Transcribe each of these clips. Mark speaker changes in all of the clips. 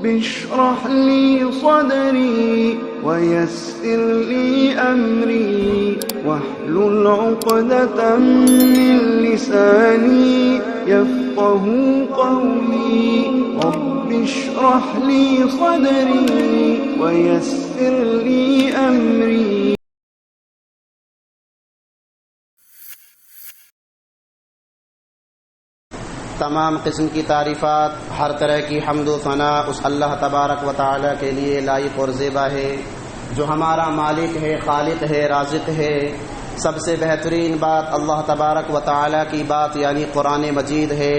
Speaker 1: اشرح لي صدري ويسر لي أمري واحلل عقدة من لساني يفقه قولي رب اشرح لي صدري ويسر لي أمري.
Speaker 2: تمام قسم کی تعریفات، ہر طرح کی حمد و ثناء اس اللہ تبارک و تعالی کے لیے لائق اور زیبا ہے جو ہمارا مالک ہے، خالق ہے، رازق ہے. سب سے بہترین بات اللہ تبارک و تعالی کی بات یعنی قرآن مجید ہے.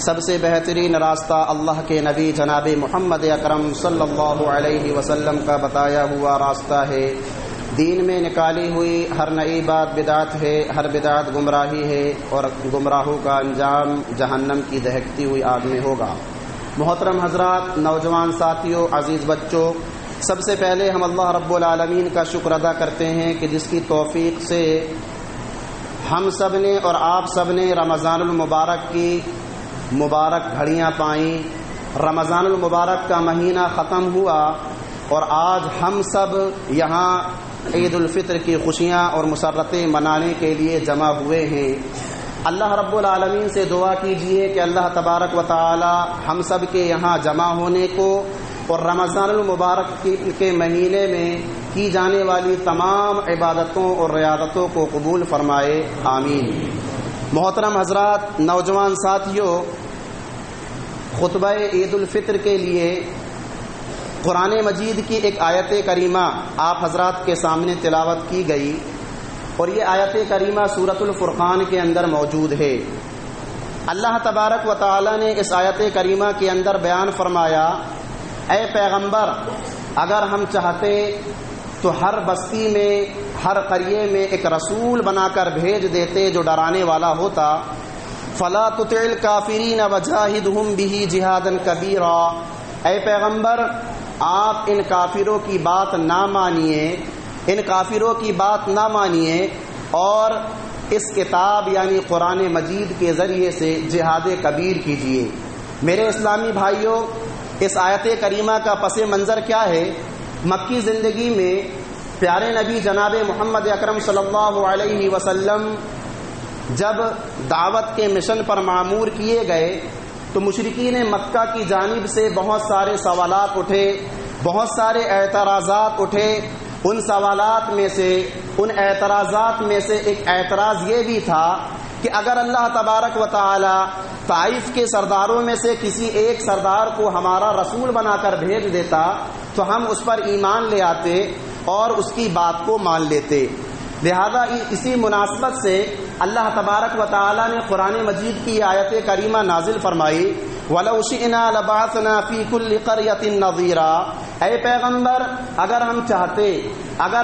Speaker 2: سب سے بہترین راستہ اللہ کے نبی جناب محمد اکرم صلی اللہ علیہ وسلم کا بتایا ہوا راستہ ہے. دین میں نکالی ہوئی ہر نئی بات بدعت ہے، ہر بدعت گمراہی ہے، اور گمراہوں کا انجام جہنم کی دہکتی ہوئی آگ میں ہوگا. محترم حضرات، نوجوان ساتھیوں، عزیز بچوں، سب سے پہلے ہم اللہ رب العالمین کا شکر ادا کرتے ہیں کہ جس کی توفیق سے ہم سب نے اور آپ سب نے رمضان المبارک کی مبارک گھڑیاں پائیں. رمضان المبارک کا مہینہ ختم ہوا اور آج ہم سب یہاں عید الفطر کی خوشیاں اور مسرتیں منانے کے لیے جمع ہوئے ہیں. اللہ رب العالمین سے دعا کیجئے کہ اللہ تبارک و تعالی ہم سب کے یہاں جمع ہونے کو اور رمضان المبارک کے مہینے میں کی جانے والی تمام عبادتوں اور ریاضتوں کو قبول فرمائے، آمین. محترم حضرات، نوجوان ساتھیوں، خطبہ عید الفطر کے لیے قرآن مجید کی ایک آیت کریمہ آپ حضرات کے سامنے تلاوت کی گئی، اور یہ آیت کریمہ سورۃ الفرقان کے اندر موجود ہے. اللہ تبارک و تعالی نے اس آیت کریمہ کے اندر بیان فرمایا، اے پیغمبر، اگر ہم چاہتے تو ہر بستی میں، ہر قریے میں ایک رسول بنا کر بھیج دیتے جو ڈرانے والا ہوتا. فلا تطع الکافرین وجاہدہم بہ جہادا کبیرا. اے پیغمبر، آپ ان کافروں کی بات نہ مانیے، ان کافروں کی بات نہ مانیے، اور اس کتاب یعنی قرآن مجید کے ذریعے سے جہاد کبیر کیجیے. میرے اسلامی بھائیوں، اس آیت کریمہ کا پس منظر کیا ہے؟ مکی زندگی میں پیارے نبی جناب محمد اکرم صلی اللہ علیہ وسلم جب دعوت کے مشن پر معمور کیے گئے تو مشرکین مکہ کی جانب سے بہت سارے سوالات اٹھے، بہت سارے اعتراضات اٹھے. ان سوالات میں سے، ان اعتراضات میں سے ایک اعتراض یہ بھی تھا کہ اگر اللہ تبارک و تعالی طائف کے سرداروں میں سے کسی ایک سردار کو ہمارا رسول بنا کر بھیج دیتا تو ہم اس پر ایمان لے آتے اور اس کی بات کو مان لیتے. لہذا اسی مناسبت سے اللہ تبارک و تعالی نے قرآن مجید کی آیت کریمہ نازل فرمائی، وَلَوْ شِئْنَا لَبَعَثْنَا فِي كُلِّ قَرْيَةٍ نَذِيرًا. اے پیغمبر، اگر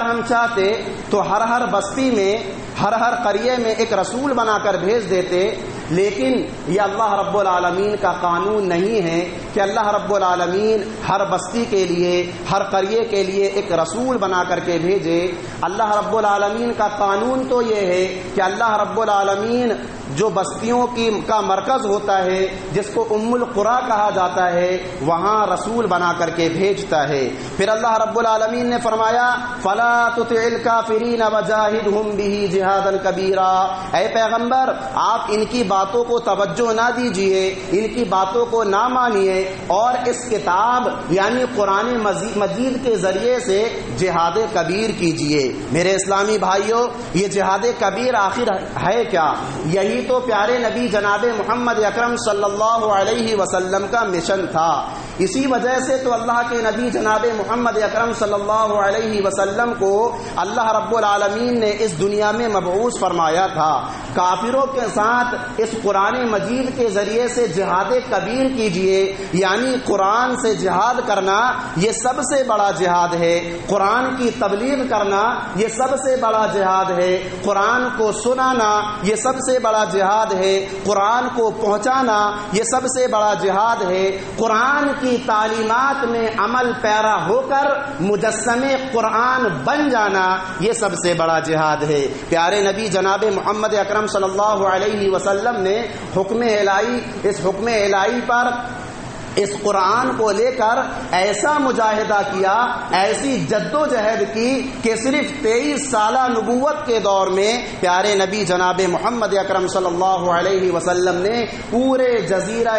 Speaker 2: ہم چاہتے تو ہر بستی میں، ہر قریے میں ایک رسول بنا کر بھیج دیتے. لیکن یہ اللہ رب العالمین کا قانون نہیں ہے کہ اللہ رب العالمین ہر بستی کے لیے، ہر قریے کے لیے ایک رسول بنا کر کے بھیجے. اللہ رب العالمین کا قانون تو یہ ہے کہ اللہ رب العالمین جو بستیوں کا مرکز ہوتا ہے، جس کو ام القریٰ کہا جاتا ہے، وہاں رسول بنا کر کے بھیجتا ہے. پھر اللہ رب العالمین نے فرمایا، فلا تطع الکافرین وجاہدہم بہ جہادا کبیرا. اے پیغمبر، آپ ان کی باتوں کو توجہ نہ دیجیے، ان کی باتوں کو نہ مانیے، اور اس کتاب یعنی قرآن مجید کے ذریعے سے جہاد کبیر کیجیے. میرے اسلامی بھائیوں، یہ جہاد کبیر آخر ہے کیا؟ یہی تو پیارے نبی جناب محمد اکرم صلی اللہ علیہ وسلم کا مشن تھا. اسی وجہ سے تو اللہ کے نبی جناب محمد اکرم صلی اللہ علیہ وسلم کو اللہ رب العالمین نے اس دنیا میں مبعوث فرمایا تھا. کافروں کے ساتھ اس قرآن مجید کے ذریعے سے جہاد کبیر کیجئے، یعنی قرآن سے جہاد کرنا یہ سب سے بڑا جہاد ہے. قرآن کی تبلیغ کرنا یہ سب سے بڑا جہاد ہے. قرآن کو سنانا یہ سب سے بڑا جہاد ہے. قرآن کو پہنچانا یہ سب سے بڑا جہاد ہے. قرآن کی تعلیمات میں عمل پیرا ہو کر مجسم قرآن بن جانا یہ سب سے بڑا جہاد ہے. پیارے نبی جناب محمد اکرم صلی اللہ علیہ وسلم نے حکم الہی، اس حکم الہی پر اس قرآن کو لے کر ایسا مجاہدہ کیا، ایسی جد و جہد کی کہ صرف 23 سالہ نبوت کے دور میں پیارے نبی جناب محمد اکرم صلی اللہ علیہ وسلم نے پورے جزیرہ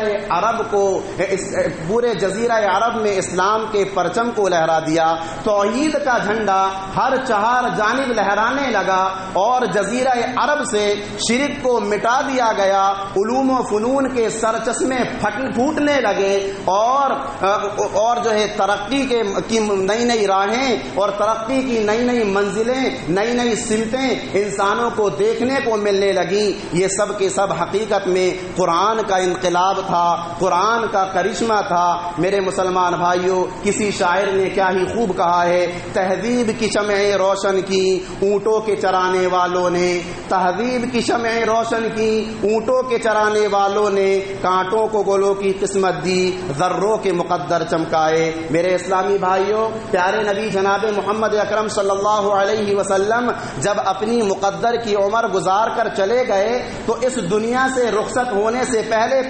Speaker 2: عرب میں اسلام کے پرچم کو لہرا دیا، توحید کا جھنڈا ہر چہار جانب لہرانے لگا اور جزیرہ عرب سے شرک کو مٹا دیا گیا، علوم و فنون کے سرچشمے پھوٹنے لگے اور جو ہے ترقی کی نئی نئی راہیں اور ترقی کی نئی نئی منزلیں، نئی نئی سمتیں انسانوں کو دیکھنے کو ملنے لگیں۔ یہ سب کے سب حقیقت میں قرآن کا انقلاب تھا، قرآن کا کرشمہ تھا۔ میرے مسلمان بھائیوں، کسی شاعر نے کیا ہی خوب کہا ہے، تہذیب کی شمعیں روشن کی اونٹوں کے چرانے والوں نے، تہذیب کی شمعیں روشن کی اونٹوں کے چرانے والوں نے، کانٹوں کو گلوں کی قسمت دی، ذروں کے مقدر چمکائے۔ میرے اسلامی بھائیوں، پیارے نبی جناب محمد اکرم صلی اللہ علیہ وسلم جب اپنی مقدر کی عمر گزار کر چلے گئے تو اس دنیا سے رخصت ہونے سے پہلے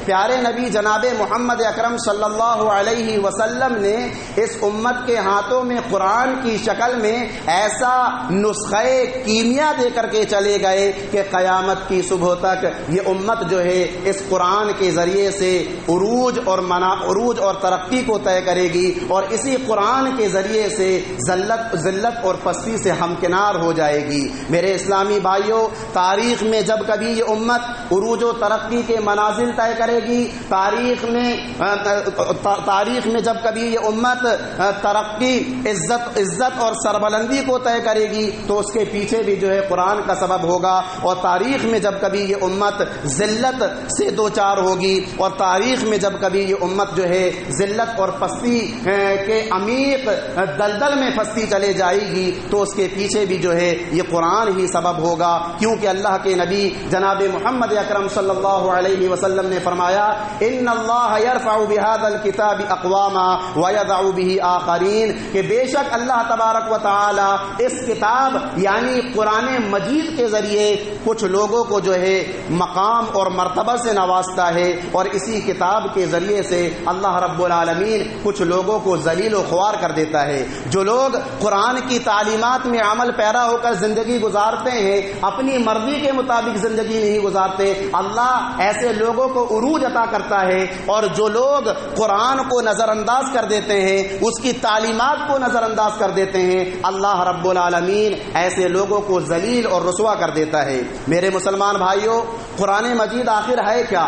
Speaker 2: پیارے نبی جناب محمد اکرم صلی اللہ علیہ وسلم نے اس امت کے ہاتھوں میں قرآن کی شکل میں ایسا نسخہ کیمیا دے کر کے چلے گئے کہ قیامت کی صبح تک یہ امت جو ہے اس قرآن کے ذریعے سے عروج اور ترقی کو طے کرے گی اور اسی قرآن کے ذریعے سے ذلت اور پستی سے ہمکنار ہو جائے گی۔ میرے اسلامی بھائیوں، تاریخ میں جب کبھی یہ امت عروج و ترقی کے منازل طے کرے گی، تاریخ میں جب کبھی یہ امت ترقی، عزت اور سربلندی کو طے کرے گی تو اس کے پیچھے بھی جو ہے قرآن کا سبب ہوگا، اور تاریخ میں جب کبھی یہ امت ذلت سے دوچار ہوگی اور تاریخ میں جب کبھی یہ امت جو ہے ذلت اور پستی کے عمیق دلدل میں پھنستی چلے جائے گی تو اس کے پیچھے بھی جو ہے یہ قرآن ہی سبب ہوگا، کیونکہ اللہ کے نبی جناب محمد اکرم صلی اللہ علیہ وسلم نے فرمایا، ان اللہ یرفع بہذا الکتاب اقواما ویضع بہ آخرین، کہ بے شک اللہ تبارک و تعالی اس کتاب یعنی قرآن مجید کے ذریعے کچھ لوگوں کو جو ہے مقام اور مرتبہ سے نوازتا ہے، اور اسی کتاب کے ذریعے سے اللہ رب العالمین کچھ لوگوں کو ذلیل و خوار کر دیتا ہے۔ جو لوگ قرآن کی تعلیمات میں عمل پیرا ہو کر زندگی گزارتے ہیں، اپنی مرضی کے مطابق زندگی نہیں گزارتے، اللہ ایسے لوگوں کو عروج عطا کرتا ہے، اور جو لوگ قرآن کو نظر انداز کر دیتے ہیں، اس کی تعلیمات کو نظر انداز کر دیتے ہیں، اللہ رب العالمین ایسے لوگوں کو ذلیل اور رسوا کر دیتا ہے۔ میرے مسلمان بھائیوں، قرآن مجید آخر ہے کیا؟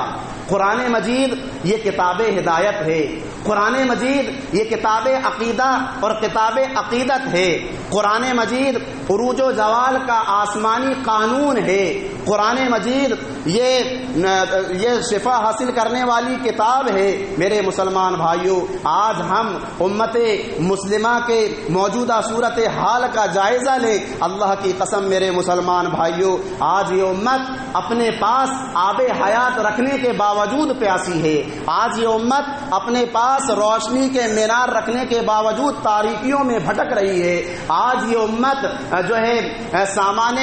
Speaker 2: قرآن مجید یہ کتاب ہدایت ہے، قرآن مجید یہ کتاب عقیدہ اور کتاب عقیدت ہے، قرآن مجید عروج و زوال کا آسمانی قانون ہے، قرآن مجید یہ شفا حاصل کرنے والی کتاب ہے۔ میرے مسلمان بھائیوں، آج ہم امت مسلمہ کے موجودہ صورت حال کا جائزہ لیں۔ اللہ کی قسم میرے مسلمان بھائیوں، آج یہ امت اپنے پاس آب حیات رکھنے کے باوجود پیاسی ہے، آج یہ امت اپنے پاس روشنی کے مینار رکھنے کے باوجود تاریکیوں میں بھٹک رہی ہے، آج یہ امت جو ہے سامان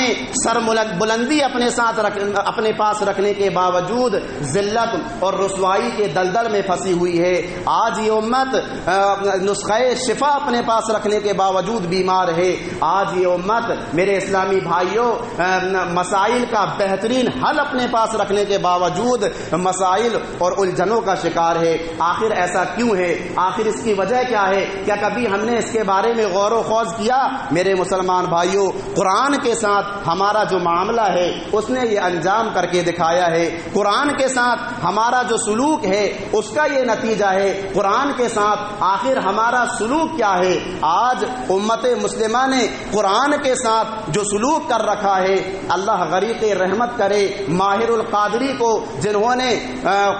Speaker 2: سر بلندی اپنے پاس رکھنے کے باوجود ذلت اور رسوائی کے دلدل میں پھنسی ہوئی ہے، آج یہ امت نسخہ شفا اپنے پاس رکھنے کے باوجود بیمار ہے، آج یہ امت میرے اسلامی بھائیوں مسائل کا بہترین حل اپنے پاس رکھنے کے باوجود مسائل اور الجھنوں کا شکار ہے۔ آخر ایسا کیوں ہے؟ آخر اس کی وجہ کیا ہے؟ کیا کبھی ہم نے اس کے بارے میں غور و خوض کیا؟ میرے مسلمان بھائیوں، قرآن کے ساتھ ہمارا جو معاملہ ہے اس نے یہ انجام کر کے دکھایا ہے، قرآن کے ساتھ ہمارا جو سلوک ہے اس کا یہ نتیجہ ہے، قرآن کے ساتھ آخر ہمارا سلوک کیا ہے؟ آج امت مسلمہ نے قرآن کے ساتھ جو سلوک کر رکھا ہے، اللہ غریق رحمت کرے ماہر القادری کو، جنہوں نے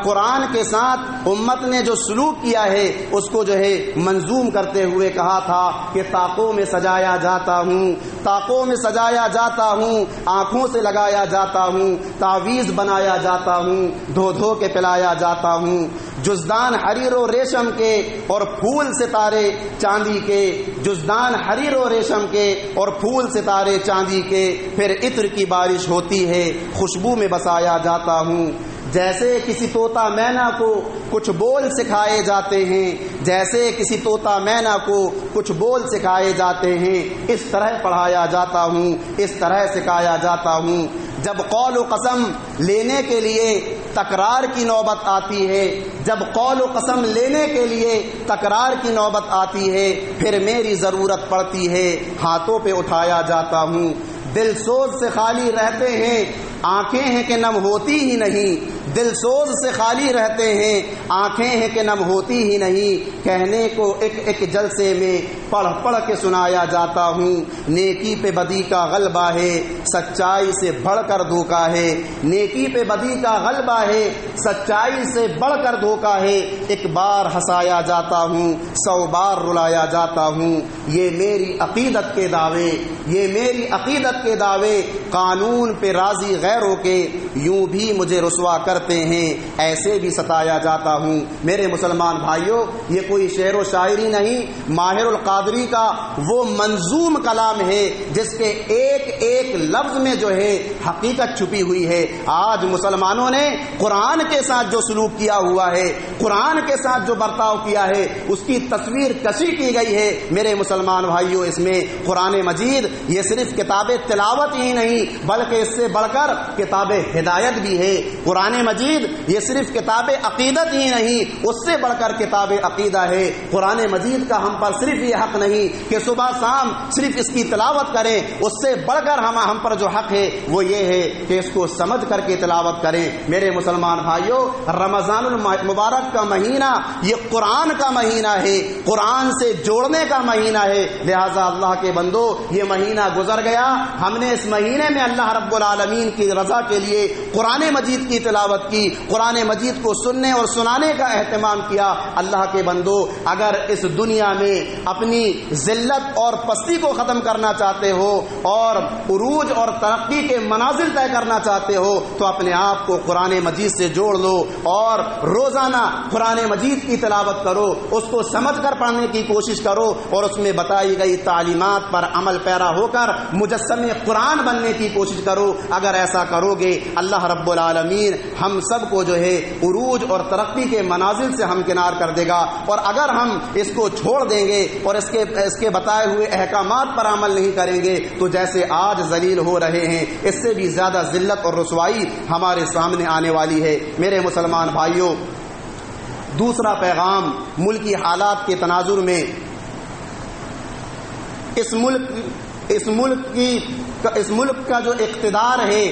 Speaker 2: قرآن کے ساتھ امت نے جو سلوک کیا ہے اس کو جو ہے منظوم کرتے ہوئے کہا تھا کہ طاقوں میں سجایا جاتا ہوں، طاقوں میں سجایا جاتا ہوں، آنکھوں سے لگایا جاتا ہوں، تعویذ بنایا جاتا ہوں، دھو دھو کے پلایا جاتا ہوں، جزدان حریر و ریشم کے اور پھول ستارے چاندی کے، جزدان حریر و ریشم کے اور پھول ستارے چاندی کے، پھر عطر کی بارش ہوتی ہے، خوشبو میں بسایا جاتا ہوں، جیسے کسی طوطا مینا کو کچھ بول سکھائے جاتے ہیں، جیسے کسی طوطا مینا کو کچھ بول سکھائے جاتے ہیں، اس طرح پڑھایا جاتا ہوں، اس طرح سکھایا جاتا ہوں۔ جب قول و قسم لینے کے لیے تکرار کی نوبت آتی ہے، جب قول و قسم لینے کے لیے تکرار کی نوبت آتی ہے، پھر میری ضرورت پڑتی ہے، ہاتھوں پہ اٹھایا جاتا ہوں۔ دل سوز سے خالی رہتے ہیں، آنکھیں ہیں کہ نم ہوتی ہی نہیں، دل سوز سے خالی رہتے ہیں، آنکھیں ہیں کہ نم ہوتی ہی نہیں، کہنے کو ایک ایک جلسے میں پڑھ پڑھ کے سنایا جاتا ہوں۔ نیکی پہ بدی کا غلبہ ہے، سچائی سے بڑھ کر دھوکا ہے، نیکی پہ بدی کا غلبہ ہے، سچائی سے بڑھ کر دھوکا ہے، ایک بار ہنسایا جاتا ہوں، 100 بار رلایا جاتا ہوں۔ یہ میری عقیدت کے دعوے، یہ میری عقیدت کے دعوے، قانون پہ راضی غیروں کے یوں بھی مجھے رسوا کرتے ہیں، ایسے بھی ستایا جاتا ہوں۔ میرے مسلمان بھائیوں، یہ کوئی شعر و شاعری نہیں، ماہر القادری کا وہ منظوم کلام ہے جس کے ایک ایک لفظ میں جو ہے حقیقت چھپی ہوئی ہے۔ آج مسلمانوں نے قرآن کے ساتھ جو سلوک کیا ہوا ہے، قرآن کے ساتھ جو برتاؤ کیا ہے، اس کی تصویر کشی کی گئی ہے۔ میرے مسلمان بھائیوں، اس میں قرآن مجید یہ صرف کتاب تلاوت ہی نہیں بلکہ اس سے بڑھ کر کتاب ہدایت بھی ہے۔ قرآن مجید یہ صرف کتاب عقیدت ہی نہیں، اس سے بڑھ کر کتاب عقیدہ ہے۔ قرآن مجید کا ہم پر صرف یہ حق نہیں کہ صبح شام صرف اس کی تلاوت کریں، اس سے بڑھ کر ہم پر جو حق ہے وہ یہ ہے کہ اس کو سمجھ کر کے تلاوت کریں۔ میرے مسلمان بھائیوں، رمضان المبارک کا مہینہ یہ قرآن کا مہینہ ہے، قرآن سے جوڑنے کا مہینہ ہے، لہذا اللہ کے بندو یہ مہینہ گزر گیا، ہم نے اس مہینے میں اللہ رب العالمین کی رضا کے لیے قرآن مجید کی تلاوت کی، قرآن مجید کو سننے اور سنانے کا اہتمام کیا۔ اللہ کے بندو، اگر اس دنیا میں اپنی ذلت اور پستی کو ختم کرنا چاہتے ہو اور عروج اور ترقی کے منازل طے کرنا چاہتے ہو تو اپنے آپ کو قرآن مجید سے جوڑ لو اور روزانہ قرآن مجید کی تلاوت کرو، اس کو سمجھ کر پڑھنے کی کوشش کرو اور اس میں بتائی گئی تعلیمات پر عمل پیرا ہو کر مجسم قرآن بننے کی کوشش کرو۔ اگر ایسا کرو گے اللہ رب العالمین ہم سب کو جو ہے عروج اور ترقی کے منازل سے ہمکنار کر دے گا، اور اگر ہم اس کو چھوڑ دیں گے اور اس کے بتائے ہوئے احکامات پر عمل نہیں کریں گے تو جیسے آج ذلیل ہو رہے ہیں اس سے بھی زیادہ ذلت اور رسوائی ہمارے سامنے آنے والی ہے۔ میرے مسلمان بھائیوں، دوسرا پیغام ملکی حالات کے تناظر میں اس ملک کا جو اقتدار ہے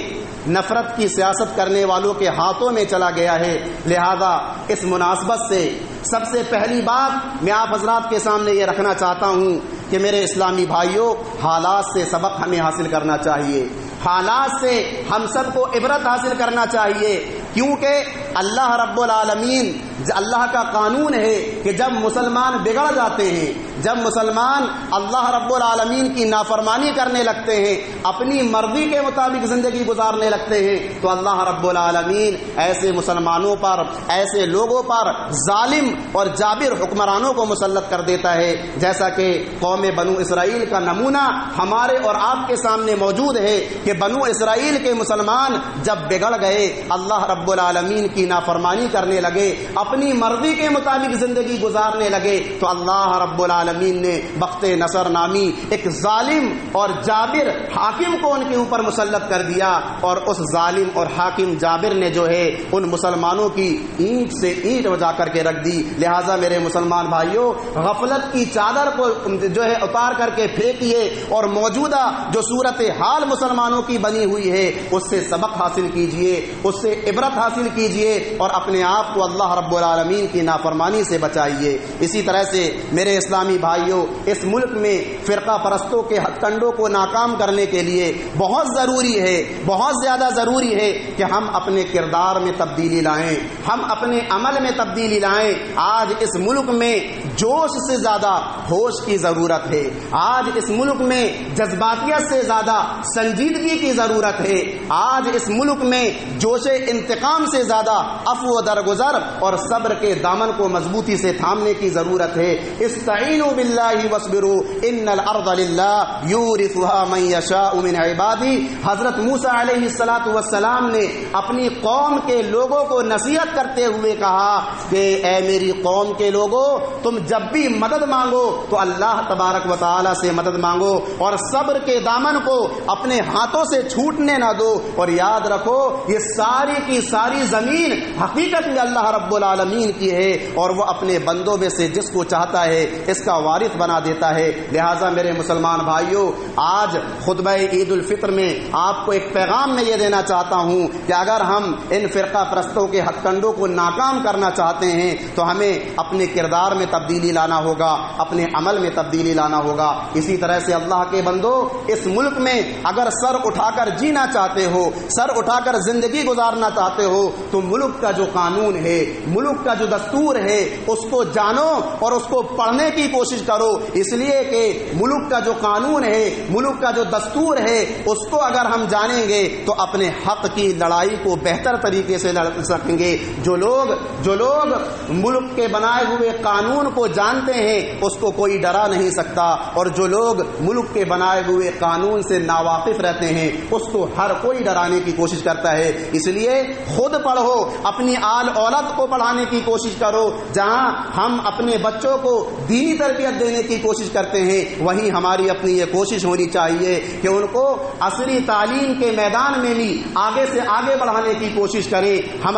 Speaker 2: نفرت کی سیاست کرنے والوں کے ہاتھوں میں چلا گیا ہے، لہذا اس مناسبت سے سب سے پہلی بات میں آپ حضرات کے سامنے یہ رکھنا چاہتا ہوں کہ میرے اسلامی بھائیوں، حالات سے سبق ہمیں حاصل کرنا چاہیے، حالات سے ہم سب کو عبرت حاصل کرنا چاہیے، کیونکہ اللہ رب العالمین، اللہ کا قانون ہے کہ جب مسلمان بگڑ جاتے ہیں، جب مسلمان اللہ رب العالمین کی نافرمانی کرنے لگتے ہیں، اپنی مرضی کے مطابق زندگی گزارنے لگتے ہیں، تو اللہ رب العالمین ایسے مسلمانوں پر، ایسے لوگوں پر ظالم اور جابر حکمرانوں کو مسلط کر دیتا ہے، جیسا کہ قوم بنو اسرائیل کا نمونہ ہمارے اور آپ کے سامنے موجود ہے کہ بنو اسرائیل کے مسلمان جب بگڑ گئے، اللہ رب العالمین کی نافرمانی کرنے لگے، اپنی مرضی کے مطابق زندگی گزارنے لگے، تو اللہ رب العالمین نے بخت نصر نامی ایک ظالم اور جابر حاکم کو ان کے اوپر مسلط کر دیا، اور اس ظالم اور حاکم جابر نے جو ہے ان مسلمانوں کی اینٹ سے اینٹ بجا کر کے رکھ دی۔ لہٰذا میرے مسلمان بھائیوں، غفلت کی چادر کو جو ہے اتار کر کے پھینکیے اور موجودہ جو صورت حال مسلمانوں کی بنی ہوئی ہے اس سے سبق حاصل کیجئے، اس سے عبرت حاصل کیجئے اور اپنے آپ کو اللہ رب العالمین کی نافرمانی سے بچائیے۔ اسی طرح سے میرے اسلامی بھائیوں، اس ملک میں فرقہ پرستوں کے ہتھ کنڈوں کو ناکام کرنے کے لیے بہت ضروری ہے، بہت زیادہ ضروری ہے کہ ہم اپنے کردار میں تبدیلی لائیں، ہم اپنے عمل میں تبدیلی لائیں۔ آج اس ملک میں جوش سے زیادہ ہوش کی ضرورت ہے، آج اس ملک میں جذباتیت سے زیادہ سنجیدگی کی ضرورت ہے، آج اس ملک میں جوش انتقام سے زیادہ عفو و درگزر اور صبر کے دامن کو مضبوطی سے تھامنے کی ضرورت ہے. استعینوا باللہ واصبروا ان الارض للہ یورثها من یشاء من عبادہ. حضرت موسیٰ علیہ الصلاۃ والسلام نے اپنی قوم کے لوگوں کو نصیحت کرتے ہوئے کہا کہ اے میری قوم کے لوگوں، تم جب بھی مدد مانگو تو اللہ تبارک و تعالی سے مدد مانگو اور صبر کے دامن کو اپنے ہاتھوں سے چھوٹنے نہ دو. اور یاد رکھو یہ ساری کی ساری زمین حقیقت میں اللہ رب العالمین کی ہے اور وہ اپنے بندوں میں سے جس کو چاہتا ہے اس کا وارث بنا دیتا ہے. لہٰذا میرے مسلمان بھائیوں، آج خطبہ عید الفطر میں آپ کو ایک پیغام میں یہ دینا چاہتا ہوں کہ اگر ہم ان فرقہ پرستوں کے ہتھ کنڈوں کو ناکام کرنا چاہتے ہیں تو ہمیں اپنے کردار میں تبدیلی لانا ہوگا، اپنے عمل میں تبدیلی لانا ہوگا. اسی طرح سے اللہ کے بندوں، اس ملک میں اگر سر اٹھا کر جینا چاہتے ہو، سر اٹھا کر زندگی گزارنا چاہتے ہو تو ملک کا جو قانون ہے، ملک کا جو دستور ہے، اس کو جانو اور اس کو پڑھنے کی کوشش کرو. اس لیے کہ ملک کا جو قانون ہے، ملک کا جو دستور ہے، اس کو اگر ہم جانیں گے تو اپنے حق کی لڑائی کو بہتر طریقے سے لڑ سکیں گے. جو لوگ ملک کے بنائے ہوئے قانون کو جانتے ہیں اس کو کوئی ڈرا نہیں سکتا، اور جو لوگ ملک کے بنائے ہوئے قانون سے ناواقف رہتے ہیں اس کو ہر کوئی ڈرانے کی کوشش کرتا ہے. اس لیے خود پڑھو، اپنی آل اولاد کو پڑھانے کی کوشش کرو. جہاں ہم اپنے بچوں کو دینی تربیت دینے کی کوشش کرتے ہیں وہیں ہماری اپنی یہ کوشش ہونی چاہیے کہ ان کو عصری تعلیم کے میدان میں بھی آگے سے آگے بڑھانے کی کوشش کریں. ہم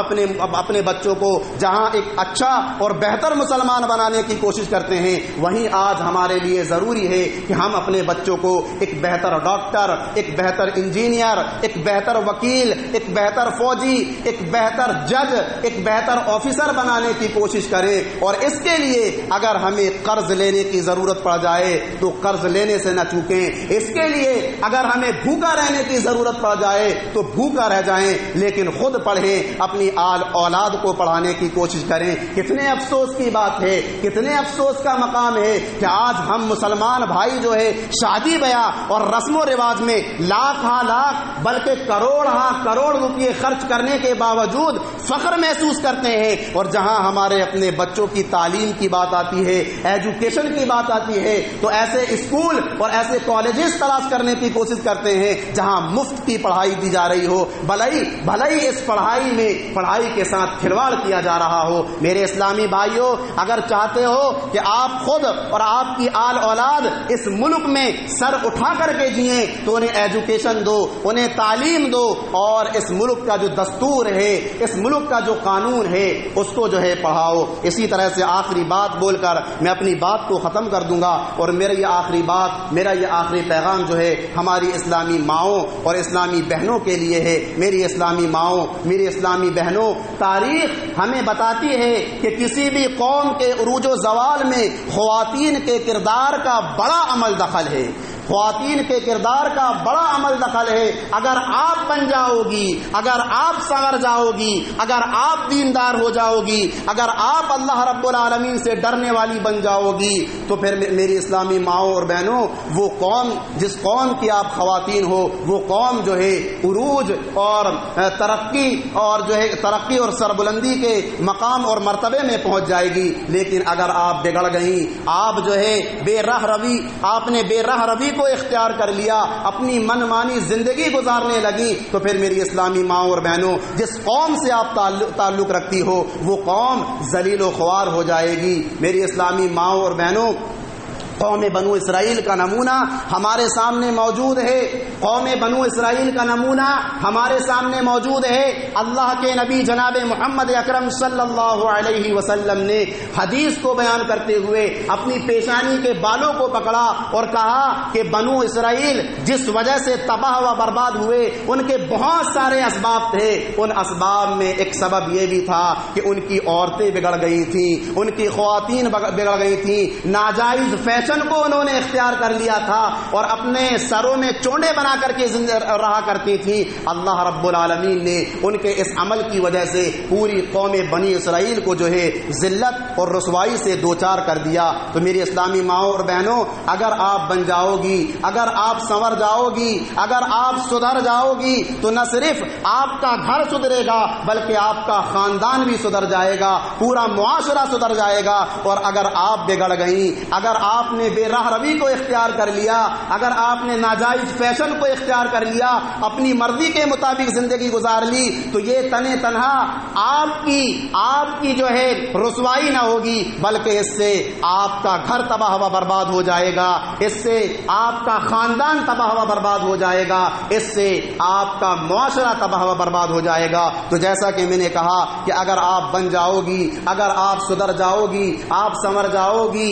Speaker 2: اپنے بچوں کو جہاں ایک اچھا اور بہتر مسلمان بنانے کی کوشش کرتے ہیں وہیں آج ہمارے لیے ضروری ہے کہ ہم اپنے بچوں کو ایک بہتر ڈاکٹر، ایک بہتر انجینئر، ایک بہتر وکیل، ایک بہتر فوجی، ایک بہتر جج، ایک بہتر آفیسر بنانے کی کوشش کریں. اور اس کے لیے اگر ہمیں قرض لینے کی ضرورت پڑ جائے تو قرض لینے سے نہ چوکیں. اس کے لیے اگر ہمیں بھوکا رہنے کی ضرورت پڑ جائے تو بھوکا رہ جائیں، لیکن خود پڑھیں، اپنی آل اولاد کو پڑھانے کی کوشش کریں. کتنے افسوس کی بات ہے، کتنے افسوس کا مقام ہے کہ آج ہم مسلمان بھائی جو ہے شادی بیاہ اور رسم و رواج میں لاکھ ہاں لاکھ بلکہ کروڑ ہاں کروڑ روپے خرچ کرنے کے باوجود فخر محسوس کرتے ہیں، اور جہاں ہمارے اپنے بچوں کی تعلیم کی بات آتی ہے، ایجوکیشن کی بات آتی ہے، تو ایسے اسکول اور ایسے کالجز تلاش کرنے کی کوشش کرتے ہیں جہاں مفت کی پڑھائی دی جا رہی ہو، بھلائی اس پڑھائی میں پڑھائی کے ساتھ کھلواڑ کیا جا رہا ہو. میرے اسلامی بھائیوں، اگر چاہتے ہو کہ آپ خود اور آپ کی آل اولاد اس ملک میں سر اٹھا کر کے جئیں تو انہیں ایجوکیشن دو، انہیں تعلیم دو، اور اس ملک کا جو دستور ہے، اس ملک کا جو قانون ہے اس کو جو ہے پڑھاؤ. اسی طرح سے آخری بات بول کر میں اپنی بات کو ختم کر دوں گا، اور میرا یہ آخری پیغام جو ہے ہماری اسلامی ماؤں اور اسلامی بہنوں کے لیے ہے. میری اسلامی ماؤں، میری اسلامی بہنوں، تاریخ ہمیں بتاتی ہے کہ کسی بھی قوم کے عروج و زوال میں خواتین کے کردار کا بڑا عمل دخل ہے. خواتین کے کردار کا بڑا عمل دخل ہے. اگر آپ بن جاؤ گی، اگر آپ سنور جاؤ گی، اگر آپ دیندار ہو جاؤ گی، اگر آپ اللہ رب العالمین سے ڈرنے والی بن جاؤ گی تو پھر میری اسلامی ماؤں اور بہنوں، وہ قوم جس قوم کی آپ خواتین ہو وہ قوم جو ہے عروج اور ترقی اور سربلندی کے مقام اور مرتبے میں پہنچ جائے گی. لیکن اگر آپ بگڑ گئیں، آپ جو ہے آپ نے بے راہ روی کو اختیار کر لیا، اپنی من مانی زندگی گزارنے لگی، تو پھر میری اسلامی ماؤں اور بہنوں، جس قوم سے آپ تعلق رکھتی ہو وہ قوم ذلیل و خوار ہو جائے گی. میری اسلامی ماؤں اور بہنوں، قوم بنو اسرائیل کا نمونہ ہمارے سامنے موجود ہے. قوم بنو اسرائیل کا نمونہ ہمارے سامنے موجود ہے. اللہ کے نبی جناب محمد اکرم صلی اللہ علیہ وسلم نے حدیث کو بیان کرتے ہوئے اپنی پیشانی کے بالوں کو پکڑا اور کہا کہ بنو اسرائیل جس وجہ سے تباہ و برباد ہوئے ان کے بہت سارے اسباب تھے. ان اسباب میں ایک سبب یہ بھی تھا کہ ان کی عورتیں بگڑ گئی تھیں، ان کی خواتین بگڑ گئی تھیں، ناجائز فیشن فیشن کو انہوں نے اختیار کر لیا تھا اور اپنے سروں میں چونڈے بنا کر کے رہا کرتی تھی، اللہ رب العالمین نے ان کے اس عمل کی وجہ سے پوری قوم بنی اسرائیل کو جو ہے ذلت اور رسوائی سے دوچار کر دیا۔ تو میری اسلامی ماؤں اور بہنوں، اگر آپ بن جاؤ گی، اگر آپ سنور جاؤ گی، اگر آپ سدھر جاؤ گی، تو نہ صرف آپ کا گھر سدھرے گا بلکہ آپ کا خاندان بھی سدھر جائے گا، پورا معاشرہ سدھر جائے گا۔ اور اگر آپ بگڑ گئیں، اگر آپ نے بے راہ روی کو اختیار کر لیا، اگر آپ نے ناجائز فیشن کو اختیار کر لیا، اپنی مرضی کے مطابق زندگی گزار لی، تو یہ تنہا آپ کی جو ہے رسوائی نہ ہوگی بلکہ اس سے آپ کا گھر تباہ و برباد ہو جائے گا، اس سے آپ کا خاندان تباہ و برباد ہو جائے گا، اس سے آپ کا معاشرہ تباہ و برباد ہو جائے گا۔ تو جیسا کہ میں نے کہا کہ اگر آپ بن جاؤ گی، اگر آپ سدھر جاؤ گی، آپ سنور جاؤ گی،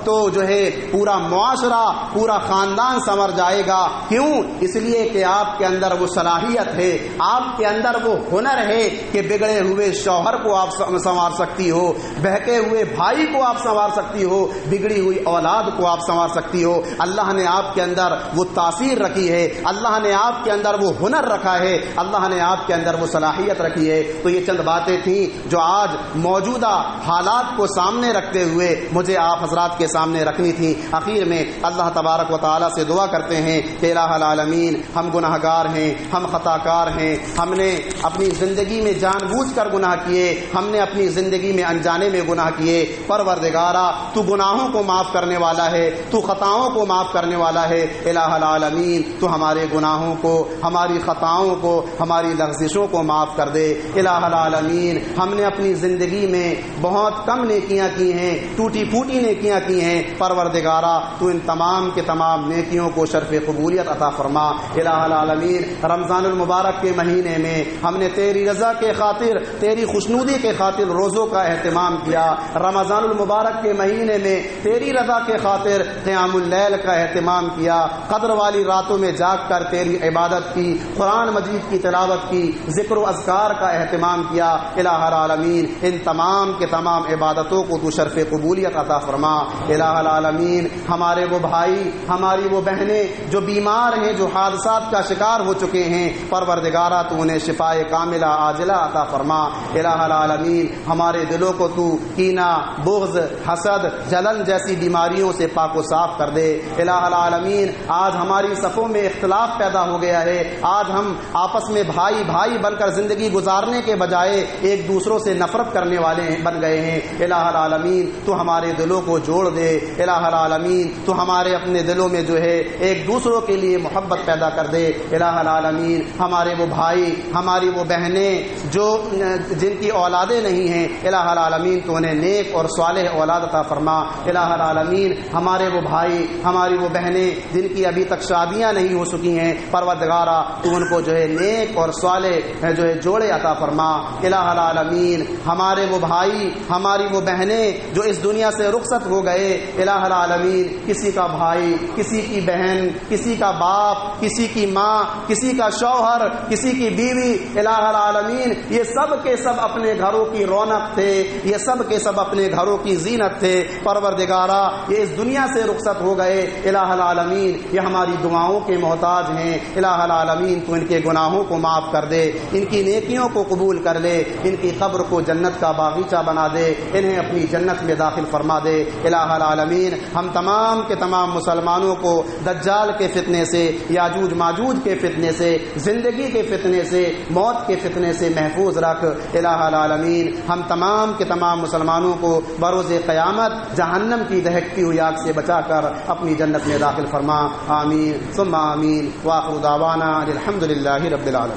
Speaker 2: تو جو ہے پورا معاشرہ، پورا خاندان سنور جائے گا۔ کیوں؟ اس لیے کہ آپ کے اندر وہ صلاحیت ہے، آپ کے اندر وہ ہنر ہے کہ بگڑے ہوئے شوہر کو آپ سنوار سکتی ہو، بہکے ہوئے بھائی کو آپ سنوار سکتی ہو، بگڑی ہوئی اولاد کو آپ سنوار سکتی ہو۔ اللہ نے آپ کے اندر وہ تاثیر رکھی ہے، اللہ نے آپ کے اندر وہ ہنر رکھا ہے، اللہ نے آپ کے اندر وہ صلاحیت رکھی ہے۔ تو یہ چند باتیں تھیں جو آج موجودہ حالات کو سامنے رکھتے ہوئے مجھے آپ حضرات کے سامنے رکھنی تھی۔ آخر میں اللہ تبارک و تعالیٰ سے دعا کرتے ہیں کہ الہ العالمین، ہم گناہ گار ہیں، ہم خطا کار ہیں، ہم نے اپنی زندگی میں جان بوجھ کر گناہ کیے، ہم نے اپنی زندگی میں انجانے میں گناہ کیے۔ پروردگارا، تو گناہوں کو معاف کرنے والا ہے، تو خطاؤں کو معاف کرنے والا ہے۔ الہ العالمین، تو ہمارے گناہوں کو، ہماری خطاؤں کو، ہماری لغزشوں کو معاف کر دے۔ الہ العالمین، ہم نے اپنی زندگی میں بہت کم نیکیاں کی ہیں، ٹوٹی پھوٹی نیکیاں کی ہیں۔ پروردگارا، تو ان تمام کے تمام نیکیوں کو شرف قبولیت عطا فرما۔ الہ العالمین، رمضان المبارک کے مہینے میں ہم نے تیری رضا کے خاطر، تیری خوشنودی کے خاطر روزوں کا اہتمام کیا۔ رمضان المبارک کے مہینے میں تیری رضا کے خاطر قیام اللیل کا اہتمام کیا، قدر والی راتوں میں جاگ کر تیری عبادت کی، قرآن مجید کی تلاوت کی، ذکر و اذکار کا اہتمام کیا۔ الہ العالمین، ان تمام کے تمام عبادتوں کو تو شرف قبولیت عطا فرما۔ الہ العالمین، ہمارے وہ بھائی، ہماری وہ بہنیں جو بیمار ہیں، جو حادثات کا شکار ہو چکے ہیں، پروردگارا تو انہیں شفائے کاملہ عاجلہ عطا فرما۔ الہ العالمین، ہمارے دلوں کو تو کینہ، بغض، حسد، جلن جیسی بیماریوں سے پاک و صاف کر دے۔ الہ العالمین، آج ہماری صفوں میں اختلاف پیدا ہو گیا ہے، آج ہم آپس میں بھائی بھائی بن کر زندگی گزارنے کے بجائے ایک دوسروں سے نفرت کرنے والے بن گئے ہیں۔ الہ العالمین، تو ہمارے دلوں کو جوڑ دے۔ الہ العالمین، تو ہمارے اپنے دلوں میں جو ہے ایک دوسروں کے لیے محبت پیدا کر دے۔ الہ العالمین، ہمارے وہ بھائی، ہماری وہ بہنیں جن کی اولادیں نہیں ہیں، الہ العالمین تو انہیں نیک اور صالح اولاد عطا فرما۔ الہ العالمین، ہمارے وہ بھائی، ہماری وہ بہنیں جن کی ابھی تک شادیاں نہیں ہو سکی ہیں، پروردگارا تو ان کو جو ہے نیک اور صالح جو ہے جوڑے عطا فرما۔ الہ العالمین، ہمارے وہ بھائی، ہماری وہ بہنیں جو اس دنیا سے رخصت ہو گئے، الہ العالمین کسی کا بھائی، کسی کی بہن، کسی کا باپ، کسی کی ماں، کسی کا شوہر، کسی کی بیوی، الہ العالمین یہ سب کے سب اپنے گھروں کی رونق تھے، یہ سب کے سب اپنے گھروں کی زینت تھے۔ پروردگارا، یہ اس دنیا سے رخصت ہو گئے، الہ العالمین یہ ہماری دعاؤں کے محتاج ہیں۔ الہ العالمین تو ان کے گناہوں کو معاف کر دے، ان کی نیکیوں کو قبول کر لے، ان کی قبر کو جنت کا باغیچہ بنا دے، انہیں اپنی جنت میں داخل فرما دے۔ الہ العالمین، ہم تمام کے تمام مسلمانوں کو دجال کے فتنے سے، یاجوج ماجوج کے فتنے سے، زندگی کے فتنے سے، موت کے فتنے سے محفوظ رکھ۔ الہ العالمین، ہم تمام کے تمام مسلمانوں کو بروز قیامت جہنم کی دہکتی ہوئی آگ سے بچا کر اپنی جنت میں داخل فرما۔ آمین ثم آمین، وآخر دعوانا الحمدللہ رب العالمین۔